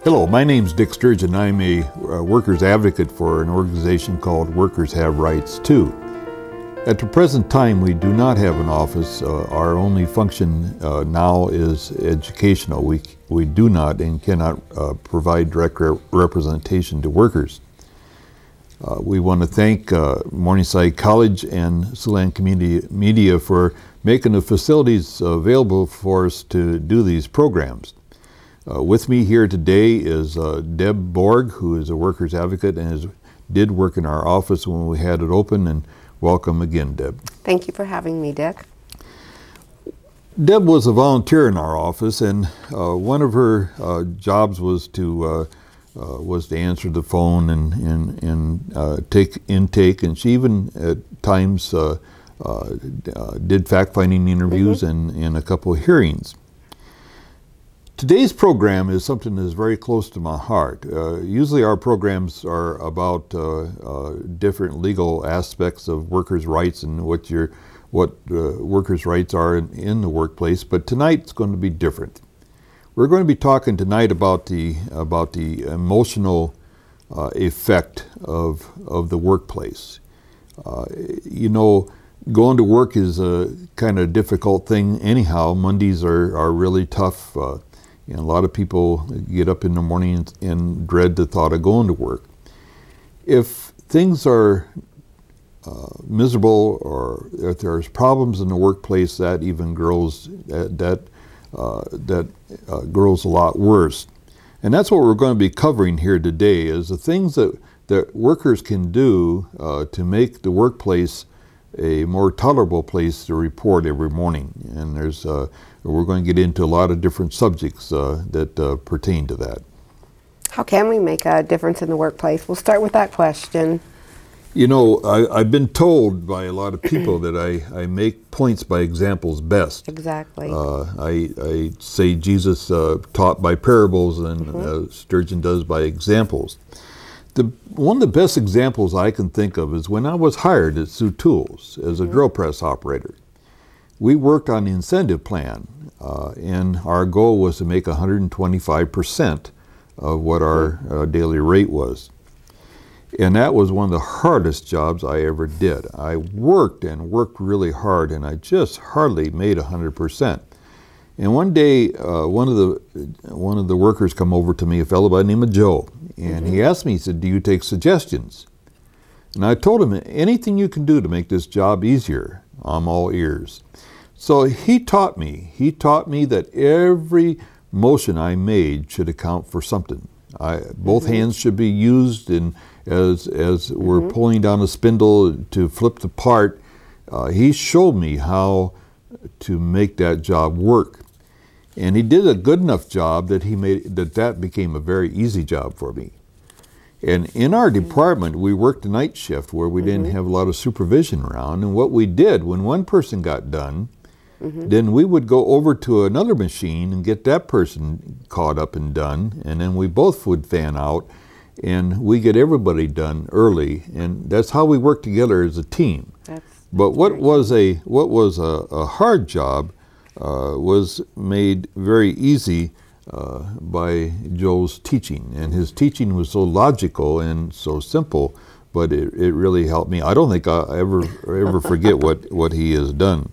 Hello, my name's Dick Stugeon. I'm a workers advocate for an organization called Workers Have Rights Too. At the present time, we do not have an office. Our only function now is educational. We do not and cannot provide direct representation to workers. We want to thank Morningside College and Stugeon Community Media for making the facilities available for us to do these programs. With me here today is Deb Borg, who is a workers advocate and did work in our office when we had it open. And welcome again, Deb. Thank you for having me, Dick. Deb was a volunteer in our office, and one of her jobs was to answer the phone and take intake, and she even at times did fact-finding interviews and a couple of hearings. Today's program is something that is very close to my heart. Usually our programs are about different legal aspects of workers' rights and what workers' rights are in the workplace, but tonight it's going to be different. We're going to be talking tonight about the emotional effect of the workplace. You know, going to work is a kind of difficult thing anyhow. Mondays are really tough. And a lot of people get up in the morning and dread the thought of going to work. If things are miserable, or if there's problems in the workplace, that even grows grows a lot worse. And that's what we're going to be covering here today, is the things that workers can do to make the workplace a more tolerable place to report every morning. And we're going to get into a lot of different subjects that pertain to that. How can we make a difference in the workplace? We'll start with that question. You know, I've been told by a lot of people that I make points by examples best. Exactly. I say Jesus taught by parables, and Stugeon does by examples. One of the best examples I can think of is when I was hired at Sioux Tools as a drill press operator. We worked on the incentive plan, and our goal was to make 125% of what our daily rate was. And that was one of the hardest jobs I ever did. I worked and worked really hard, and I just hardly made 100%. And one day, one of the workers come over to me, a fellow by the name of Joe, and he asked me, he said, "Do you take suggestions?" And I told him, anything you can do to make this job easier, I'm all ears. So he taught me that every motion I made should account for something. Both hands should be used, and as we're pulling down a spindle to flip the part, he showed me how to make that job work. And he did a good enough job that that became a very easy job for me. And in our department, we worked a night shift where we didn't have a lot of supervision around. And what we did, when one person got done, then we would go over to another machine and get that person caught up and done. And then we both would fan out, and we get everybody done early. And that's how we work together as a team. But what was a hard job was made very easy by Joe's teaching. And his teaching was so logical and so simple, but it really helped me. I don't think I'll ever forget what he has done.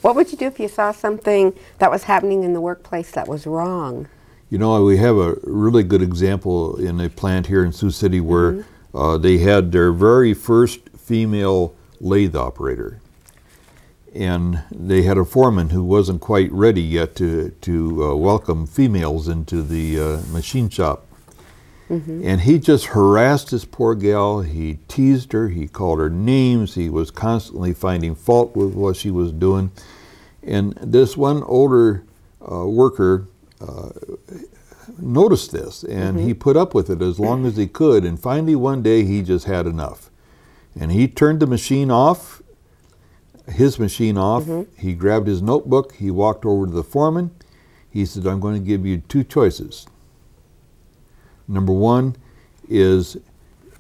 What would you do if you saw something that was happening in the workplace that was wrong? You know, we have a really good example in a plant here in Sioux City where they had their very first female lathe operator. And they had a foreman who wasn't quite ready yet to welcome females into the machine shop. And he just harassed this poor gal. He teased her. He called her names. He was constantly finding fault with what she was doing. And this one older worker noticed this, and he put up with it as long as he could. And finally one day he just had enough. And he turned the machine off, his machine off. He grabbed his notebook. He walked over to the foreman. He said, "I'm going to give you two choices. Number one is,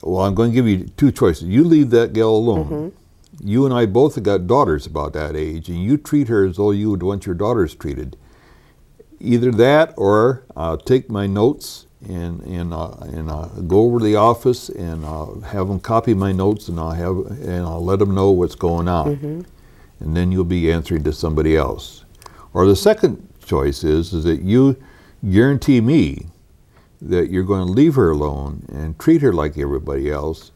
well, I'm going to give you two choices. You leave that gal alone. You and I both have got daughters about that age, and you treat her as though you would want your daughters treated. either that or I'll take my notes and I'll go over to the office and I'll have them copy my notes and I'll let them know what's going on. And then you'll be answering to somebody else. Or the second choice is that you guarantee me that you're going to leave her alone and treat her like everybody else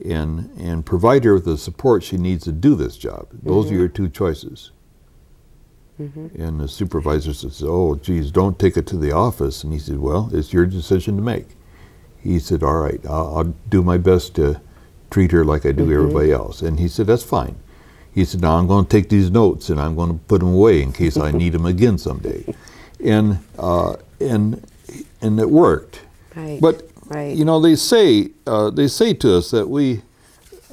and provide her with the support she needs to do this job. Those are your two choices. And the supervisor says, oh, geez, don't take it to the office. And he said, well, it's your decision to make. He said, all right, I'll do my best to treat her like I do everybody else. And he said, that's fine. He said, now I'm going to take these notes and I'm going to put them away in case I need them again someday. And it worked. Right. But you know, they say to us that we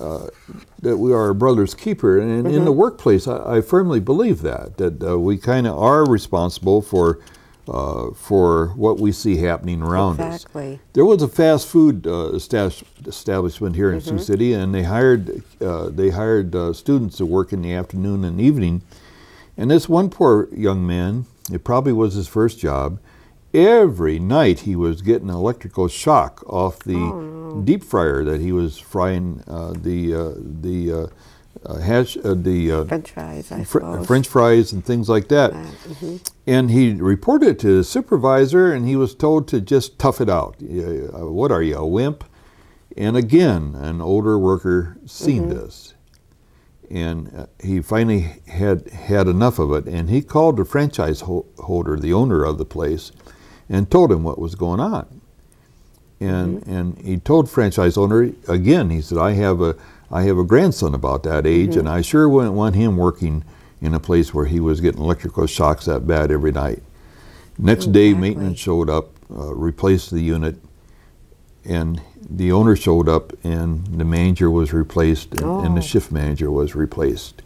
are a brother's keeper, and in the workplace, I firmly believe that we kind of are responsible for what we see happening around us. There was a fast food establishment here in Sioux City, and they hired students to work in the afternoon and evening. And this one poor young man, it probably was his first job. Every night he was getting electrical shock off the deep fryer that he was frying French fries, I suppose. French fries and things like that. And he reported it to his supervisor, and he was told to just tough it out. What are you, a wimp? And again, an older worker seen this. And he finally had enough of it, and he called the franchise holder, the owner of the place, and told him what was going on. And he told franchise owner again. He said, I have a grandson about that age, and I sure wouldn't want him working in a place where he was getting electrical shocks that bad every night. Next day, maintenance showed up, replaced the unit, and the owner showed up, and the manager was replaced, and the shift manager was replaced.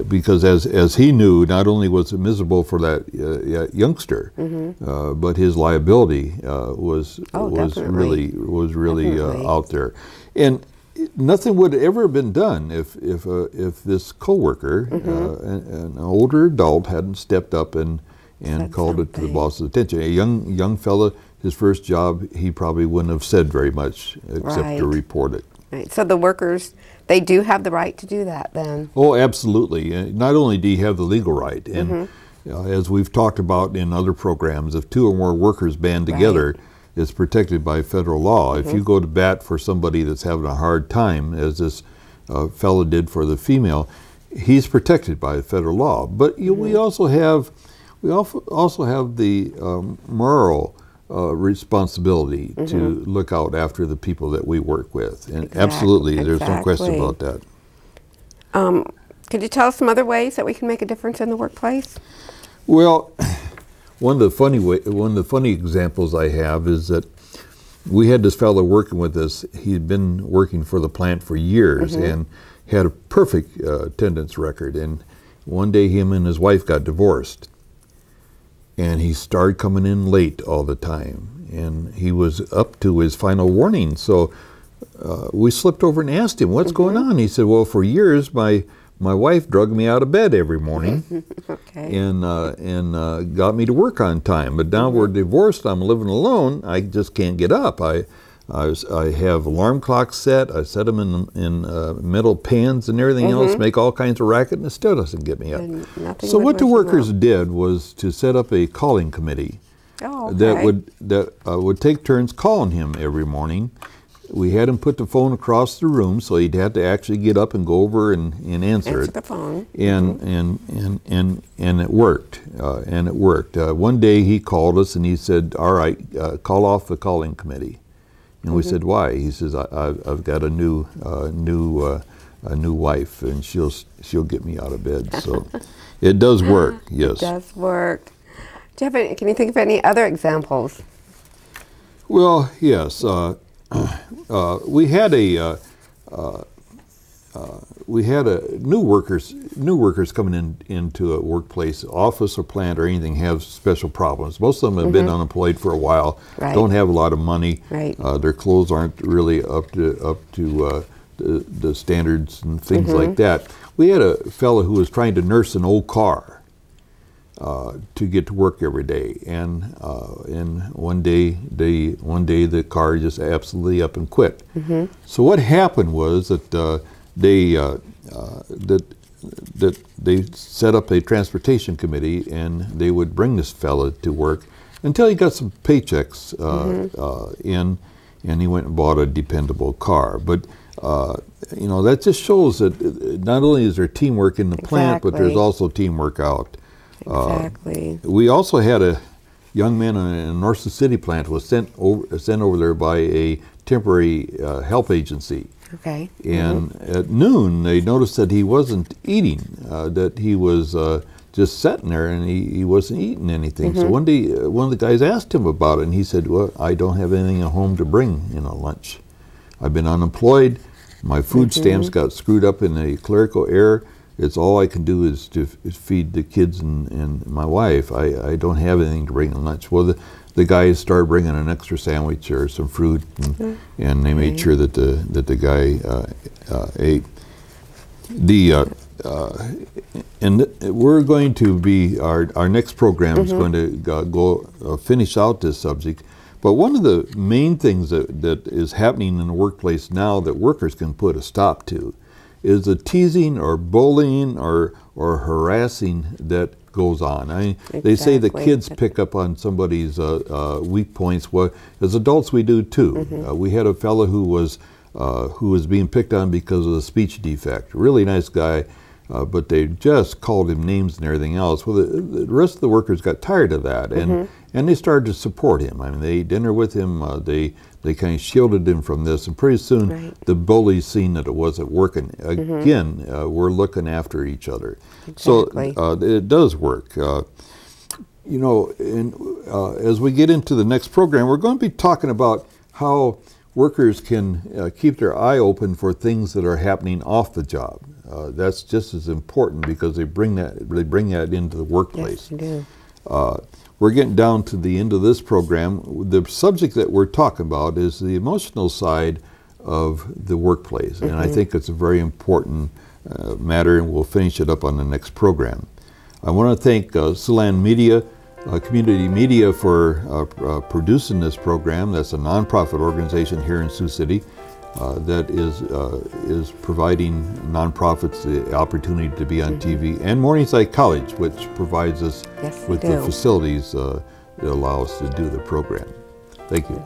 Because as he knew, not only was it miserable for that youngster, but his liability was really out there, and nothing would ever have been done if this coworker, an older adult, hadn't stepped up and called it to the boss's attention. A young fella, his first job, he probably wouldn't have said very much except to report it. Right. So the workers, they do have the right to do that then? Oh, absolutely. Not only do you have the legal right, and as we've talked about in other programs, if two or more workers band together, it's protected by federal law. If you go to bat for somebody that's having a hard time, as this fellow did for the female, he's protected by federal law. But we also have the moral responsibility to look out after the people that we work with. And absolutely, there's no question about that. Could you tell us some other ways that we can make a difference in the workplace? Well, one of the funny examples I have is that we had this fellow working with us. He'd been working for the plant for years and had a perfect attendance record. And one day, him and his wife got divorced. And he started coming in late all the time, and he was up to his final warning. So we slipped over and asked him, what's going on? He said, well, for years my wife drug me out of bed every morning and got me to work on time. But now we're divorced, I'm living alone, I just can't get up. I have alarm clocks set, I set them in metal pans and everything else, make all kinds of racket, and it still doesn't get me up. So what the workers did was to set up a calling committee that would take turns calling him every morning. We had him put the phone across the room, so he'd have to actually get up and go over and answer it. The phone. And it worked. One day he called us and he said, all right, call off the calling committee. And we said, why? He says, I've got a new wife, and she'll get me out of bed. So it does work. Yes, it does work. Do you have can you think of any other examples? Well, yes. We had new workers coming into a workplace, office or plant or anything, have special problems. Most of them have been unemployed for a while, don't have a lot of money. Their clothes aren't really up to the standards and things like that. We had a fellow who was trying to nurse an old car, to get to work every day. And one day the car just absolutely up and quit. So what happened was that they set up a transportation committee, and they would bring this fella to work until he got some paychecks in, and he went and bought a dependable car. But you know, that just shows that not only is there teamwork in the plant, but there's also teamwork out. Exactly. We also had a young man in a North City plant who was sent over there by a temporary help agency. Okay. And at noon, they noticed that he wasn't eating, that he was just sitting there, and he wasn't eating anything. So one day, one of the guys asked him about it, and he said, well, I don't have anything at home to bring, you know, lunch. I've been unemployed. My food stamps got screwed up in a clerical error. It's all I can do is to feed the kids and my wife. I don't have anything to bring in lunch. Well, the guys started bringing an extra sandwich or some fruit, and they made sure that the guy ate. And we're going to be, our next program is going to go finish out this subject. But one of the main things that is happening in the workplace now that workers can put a stop to is the teasing or bullying or harassing that goes on. I mean, they say the kids pick up on somebody's weak points. Well, as adults, we do too. We had a fellow who was being picked on because of a speech defect. Really nice guy, but they just called him names and everything else. Well, the rest of the workers got tired of that, and they started to support him. I mean, they ate dinner with him. They kind of shielded him from this, and pretty soon the bullies seen that it wasn't working. Again, we're looking after each other. So it does work. You know, as we get into the next program, we're going to be talking about how workers can keep their eye open for things that are happening off the job. That's just as important because they bring that into the workplace. Yes, they do. We're getting down to the end of this program. The subject that we're talking about is the emotional side of the workplace, and I think it's a very important matter, and we'll finish it up on the next program. I want to thank Siouxland Media, Community Media, for producing this program. That's a nonprofit organization here in Sioux City that is providing nonprofits the opportunity to be on TV, and Morningside College, which provides us with the facilities that allow us to do the program. Thank you.